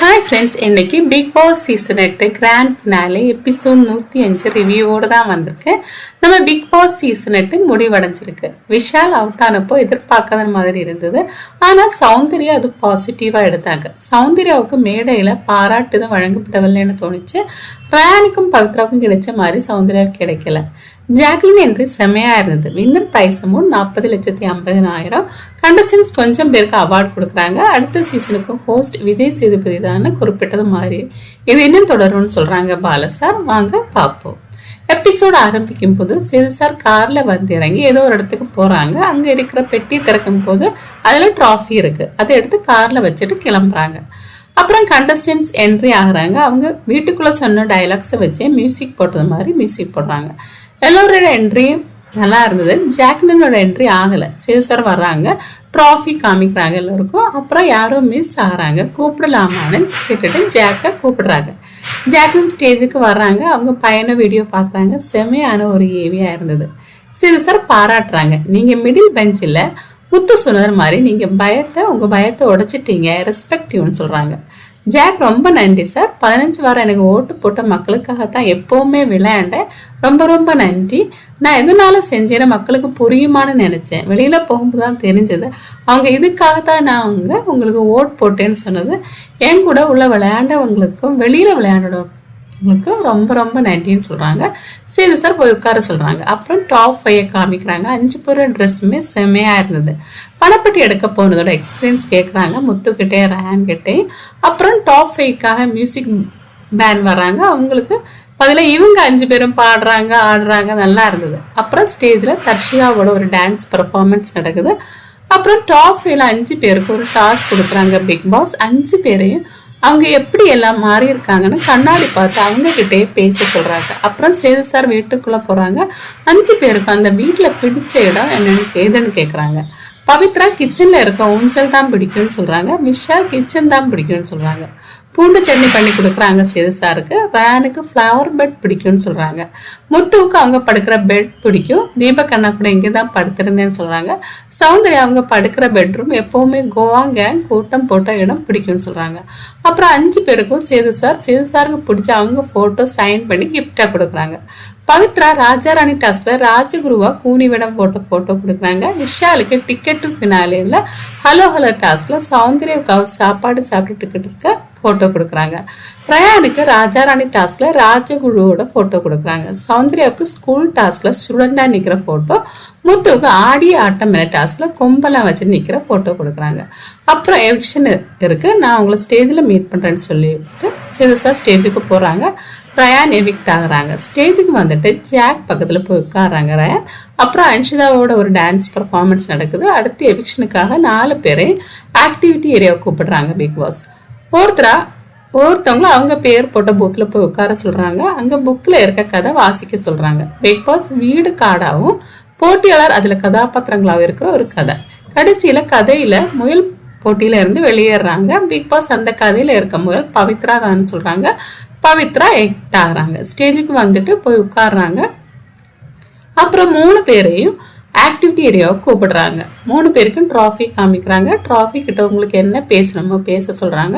Hi friends, இன்னைக்கு Bigg Boss season 8 grand finale episode 105 ரிவ்யூவோடு தான் வந்திருக்கேன். நம்ம பிக் பாஸ் சீசன் 8 முடிவடைஞ்சிருக்கு. விஷால் அவுட் ஆனப்போ எதிர்பார்க்காத மாதிரி இருந்தது. ஆனால் சௌந்தர்யா அது பாசிட்டிவாக எடுத்தாங்க. சௌந்தர்யாவுக்கு மேடையில் பாராட்டு தான் வழங்கப்படவில்லைன்னு தோணுச்சு. ரயானுக்கும் பவித்ராவுக்கும் கிடைச்ச மாதிரி சௌந்தர்யாவுக்கு கிடைக்கல. ஜாக்லின் என்ட்ரி செம்மையா இருந்தது. Winner price amount 40,50,000. கண்டஸ்டன்ஸ் கொஞ்சம் பேருக்கு அவார்டு கொடுக்குறாங்க. அடுத்த சீசனுக்கு ஹோஸ்ட் விஜய் சேதுபதி தான் குறிப்பிட்டது மாதிரி இது இன்னும் தொடரும்னு சொல்றாங்க பால சார். வாங்க பார்ப்போம். எபிசோட் ஆரம்பிக்கும் போது சேது சார் கார்ல வந்து இறங்கி ஏதோ ஒரு இடத்துக்கு போறாங்க. அங்க இருக்கிற பெட்டி திறக்கும் போது அதுல டிராஃபி இருக்கு. அதை எடுத்து கார்ல வச்சுட்டு கிளம்புறாங்க. அப்புறம் கண்டஸ்டன்ஸ் என்ட்ரி ஆகுறாங்க. அவங்க வீட்டுக்குள்ள சொன்ன டைலாக்ஸை வச்சே மியூசிக் போட்டது மாதிரி மியூசிக் போடுறாங்க. எல்லோரோட என்ட்ரி நல்லா இருந்தது. ஜாக்லினோட என்ட்ரி ஆகலை. சேசர் வர்றாங்க, ட்ராஃபி காமிக்கிறாங்க எல்லோருக்கும். அப்புறம் யாரோ மிஸ் ஆகிறாங்க, கூப்பிடலாமான்னு கேட்டுட்டு ஜாக்கை கூப்பிடுறாங்க. ஜாக்லின் ஸ்டேஜுக்கு வர்றாங்க. அவங்க பையனை வீடியோ பார்க்குறாங்க. செம்மையான ஒரு ஏவியா இருந்தது. சேசர் பாராட்டுறாங்க. நீங்கள் மிடில் பெஞ்சில் முத்து சொன்னது மாதிரி நீங்கள் உங்கள் பயத்தை உடைச்சிட்டீங்க, ரெஸ்பெக்டிவ்னு சொல்கிறாங்க. ஜாக் ரொம்ப நன்றி சார், 15 வாரம் எனக்கு ஓட்டு போட்ட மக்களுக்காகத்தான் எப்பவுமே விளையாண்டேன், ரொம்ப ரொம்ப நன்றி. நான் எதனால செஞ்சேன்னு மக்களுக்கு புரியுமான்னு நினைச்சேன். வெளியில போகும்போது தான் தெரிஞ்சது அவங்க இதுக்காகத்தான் நான் உங்களுக்கு ஓட் போட்டேன்னு சொன்னது. என் கூட உள்ள விளையாண்டவங்களுக்கும் வெளியில விளையாண்டவங்களுக்கும் ரொம்ப ரொம்ப நன்றின்னு சொல்றாங்க. சேது சார் போய் உட்கார சொல்றாங்க. அப்புறம் டாப் 5 காமிக்கிறாங்க. 5 பேர் ட்ரெஸ்ஸுமே செம்மையா இருந்தது. பணப்பட்டி எடுக்க போனதோட எக்ஸ்பீரியன்ஸ் கேட்குறாங்க முத்துக்கிட்டே ரயான் கிட்டே. அப்புறம் டாப் 5க்காக மியூசிக் பேண்ட் வர்றாங்க. அவங்களுக்கு பதிலாக இவங்க 5 பேரும் பாடுறாங்க, ஆடுறாங்க, நல்லா இருந்தது. அப்புறம் ஸ்டேஜில் தர்ஷிகாவோட ஒரு டான்ஸ் பர்ஃபார்மன்ஸ் நடக்குது. அப்புறம் டாப் 5ல 5 பேருக்கு ஒரு டாஸ்க் கொடுக்குறாங்க பிக் பாஸ். 5 பேரையும் அவங்க எப்படி எல்லாம் மாறி இருக்காங்கன்னு கண்ணாடி பார்த்து அவங்க கிட்டே பேச சொல்றாங்க. அப்புறம் சேது சார் வீட்டுக்குள்ள போறாங்க. 5 பேருக்கு அந்த வீட்டுல பிடிச்ச இடம் ஏதுன்னு கேக்குறாங்க. பவித்ரா கிச்சன்ல இருக்க ஊஞ்சல் தான் பிடிக்கும்னு சொல்றாங்க. விஷால் கிச்சன் தான் பிடிக்கும்னு சொல்றாங்க. பூண்டு சட்னி பண்ணி கொடுக்குறாங்க சேது சாருக்கு. ரயானுக்கு ஃப்ளவர் பெட் பிடிக்கும்னு சொல்றாங்க. முத்துவுக்கு அவங்க படுக்கிற பெட் பிடிக்கும். தீபக் அண்ணா கூட இங்கே தான் படுத்திருந்தேன்னு சொல்றாங்க. சௌந்தர்யா அவங்க படுக்கிற பெட்ரூம் எப்பவுமே கோவா கேங் கூட்டம் போட்ட இடம் பிடிக்கும்னு சொல்றாங்க. அப்புறம் 5 பேருக்கும் சேது சாருக்கு பிடிச்ச அவங்க போட்டோ சைன் பண்ணி கிஃப்டா கொடுக்குறாங்க. பவித்ரா ராஜாராணி டாஸ்க்ல ராஜகுருவா கூனிவிடம் போட்ட போட்டோ கொடுக்குறாங்க. விஷாலுக்கு டிக்கெட் டு ஃபினாலேல ஹலோ டாஸ்க்ல சௌந்தர்யாவுக்காக சாப்பாடு சாப்பிட்டுக்கிட்டு இருக்க போட்டோ கொடுக்குறாங்க. ரயானுக்கு ராஜாராணி டாஸ்க்ல ராஜகுருவோட போட்டோ கொடுக்குறாங்க. சௌந்தர்யாவுக்கு ஸ்கூல் டாஸ்க்ல ஸ்டூடெண்டா நிக்கிற போட்டோ. முத்துவுக்கு ஆடிய ஆட்டம் மேல டாஸ்க்ல கொம்பெல்லாம் வச்சு நிக்கிற போட்டோ கொடுக்குறாங்க. அப்புறம் எவிக்ஷன் இருக்கு, நான் உங்களை ஸ்டேஜ்ல மீட் பண்றேன்னு சொல்லிட்டு சேது ஸ்டேஜுக்கு போறாங்க. ரயான் எவிக்ட் ஆகுறாங்க. ஸ்டேஜுக்கு வந்துட்டு ஜாக் பக்கத்துல போய் உட்காடுறாங்க ரயான். அப்புறம் அன்ஷிதாவோட ஒரு டான்ஸ் பர்ஃபார்மன்ஸ் நடக்குது. அடுத்து எவிக்ஷனுக்காக 4 பேரை ஆக்டிவிட்டி ஏரியாவை கூப்பிடுறாங்க பிக் பாஸ். ஒருத்தவங்க அவங்க பேர் போட்ட பூத்துல போய் உட்கார சொல்றாங்க. அங்க புக்ல இருக்க கதை வாசிக்க சொல்றாங்க. பிக் பாஸ் வீடு காடாவும் போட்டியாளர் அதுல கதாபாத்திரங்களாகவும் இருக்கிற ஒரு கதை. கடைசியில கதையில முயல் போட்டியில இருந்து வெளியேறாங்க. பிக் பாஸ் அந்த கதையில இருக்க முயல் பவித்ரா தான் சொல்றாங்க. பவித்ரா எக்ட் ஆகுறாங்க. ஸ்டேஜுக்கு வந்துட்டு போய் உட்காடுறாங்க. அப்புறம் 3 பேரையும் ஆக்டிவிட்டி ஏரியாவை கூப்பிடுறாங்க. 3 பேருக்கும் ட்ராஃபி காமிக்கிறாங்க. ட்ராஃபி கிட்ட உங்களுக்கு என்ன பேசணுமோ பேச சொல்றாங்க.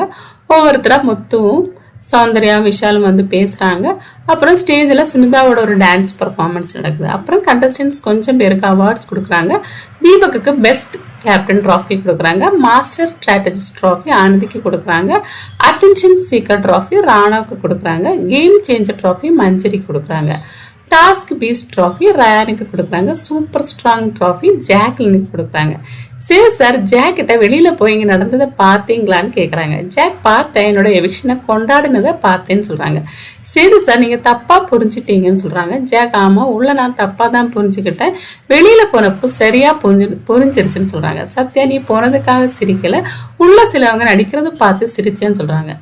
ஒவ்வொருத்தரா முத்துவும் சௌந்தர்யா விஷாலும் வந்து பேசுறாங்க. அப்புறம் ஸ்டேஜில் சுனிதாவோட ஒரு டான்ஸ் பர்ஃபார்மன்ஸ் நடக்குது. அப்புறம் கண்டஸ்டன்ஸ் கொஞ்சம் பேருக்கு அவார்ட்ஸ் கொடுக்குறாங்க. தீபக்கு பெஸ்ட் கேப்டன் ட்ராஃபி கொடுக்குறாங்க. மாஸ்டர் ஸ்ட்ராட்டஜிஸ்ட் ட்ராஃபி ஆனந்திக்கு கொடுக்குறாங்க. அட்டென்ஷன் சீக்கர் ட்ராஃபி ராணாவுக்கு கொடுக்குறாங்க. கேம் சேஞ்சர் ட்ராஃபி மஞ்சரிக்கு கொடுக்குறாங்க. டாஸ்க் பீஸ்ட் ட்ராஃபி ரயானுக்கு கொடுக்குறாங்க. சூப்பர் ஸ்ட்ராங் ட்ராஃபி ஜாக்லினுக்கு கொடுக்குறாங்க. சரி சார், ஜாக் கிட்ட வெளியில போய் இங்க நடந்ததை பார்த்தீங்களான்னு கேக்குறாங்க. ஜாக் பார்த்தேன், என்னோட எவிக்ஷனை கொண்டாடினதை பார்த்தேன்னு சொல்றாங்க. சரி சார், நீங்க தப்பா புரிஞ்சுட்டீங்கன்னு சொல்றாங்க. ஜாக் ஆமா, உள்ள நான் தப்பா தான் புரிஞ்சுக்கிட்டேன், வெளியில போனப்போ சரியா புரிஞ்சிருச்சுன்னு சொல்றாங்க. சத்யா, நீ போனதுக்காக சிரிக்கல, உள்ள சிலவங்க நடிக்கிறத பார்த்து சிரிச்சேன்னு சொல்றாங்க.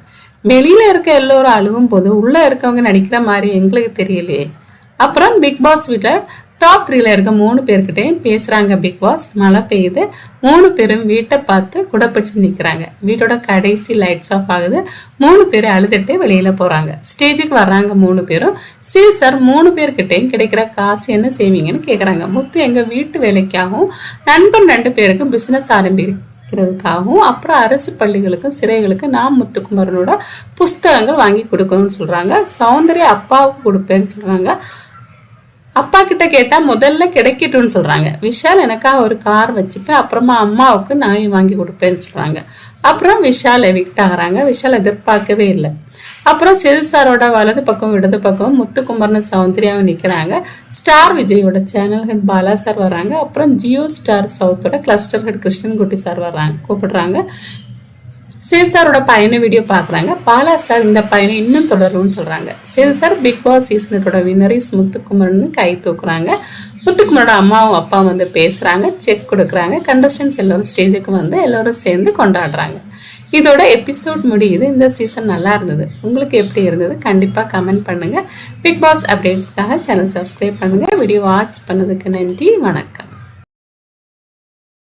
வெளியில இருக்க எல்லோரும் அழுகும் போது உள்ள இருக்கவங்க நடிக்கிற மாதிரி எங்களுக்கு தெரியலையே. அப்புறம் பிக் பாஸ் வீட்டுல டாப் 3ல இருக்க 3 பேர்கிட்டையும் பேசுறாங்க பிக் பாஸ். மழை பெய்யுது. 3 பேரும் வீட்டை பார்த்து குடப்பிடிச்சு நிக்கிறாங்க. வீட்டோட கடைசி லைட்ஸ் ஆஃப் ஆகுது. 3 பேரும் அழுதுட்டு வெளியில போறாங்க. ஸ்டேஜுக்கு வர்றாங்க 3 பேரும். சார் 3 பேர்கிட்டையும் கிடைக்கிற காசு என்ன செய்வீங்கன்னு கேக்குறாங்க. முத்து எங்க வீட்டு வேலைக்காகவும் நண்பன் 2 பேருக்கு பிசினஸ் வைக்கிறதுக்காகவும் அப்புறம் அரசு பள்ளிகளுக்கும் சிறைகளுக்கும் நான் முத்துக்குமரனோட புஸ்தகங்கள் வாங்கி கொடுக்கணும்னு சொல்றாங்க. சௌந்தர்யா அப்பாவுக்கு கொடுப்பேன்னு சொல்றாங்க. அப்பா கிட்ட கேட்டா முதல்ல கிடைக்கட்டும்னு சொல்றாங்க. விஷால் எனக்காக ஒரு கார் வச்சுப்பேன், அப்புறமா அம்மாவுக்கு நாய் வாங்கி கொடுப்பேன்னு சொல்றாங்க. அப்புறம் விஷால் எவிக்ட் ஆகுறாங்க. விஷால் எதிர்பார்க்கவே இல்லை. அப்புறம் சிறுசாரோட வலது பக்கம் இடது பக்கம் முத்துக்குமரன் சௌந்தர்யாவும் நிக்கிறாங்க. ஸ்டார் விஜயோட சேனல் ஹெட் பாலா சார் வர்றாங்க. அப்புறம் ஜியோ ஸ்டார் சவுத்தோட கிளஸ்டர் ஹெட் கிருஷ்ணன்குட்டி சார் வர்றாங்க, கூப்பிடுறாங்க. சிறுசாரோட பையனை வீடியோ பாக்குறாங்க. பாலா சார் இந்த பையனை இன்னும் தொடரும்னு சொல்றாங்க. சிறுசார் பிக் பாஸ் சீசனோட வின்னரிஸ் முத்துக்குமரன் கை தூக்குறாங்க. முத்துக்குமரோட அம்மாவும் அப்பாவும் வந்து பேசுறாங்க, செக் கொடுக்குறாங்க. கண்டஸ்டன்ஸ் எல்லாரும் ஸ்டேஜுக்கு வந்து எல்லாரும் சேர்ந்து கொண்டாடுறாங்க. இதோட எபிசோட் முடியுது. இந்த சீசன் நல்லா இருந்தது. உங்களுக்கு எப்படி இருந்தது கண்டிப்பாக கமெண்ட் பண்ணுங்க. பிக் பாஸ் அப்டேட்ஸ்க்காக சேனல் சப்ஸ்கிரைப் பண்ணுங்க. வீடியோ வாட்ச் பண்ணதுக்கு நன்றி, வணக்கம்.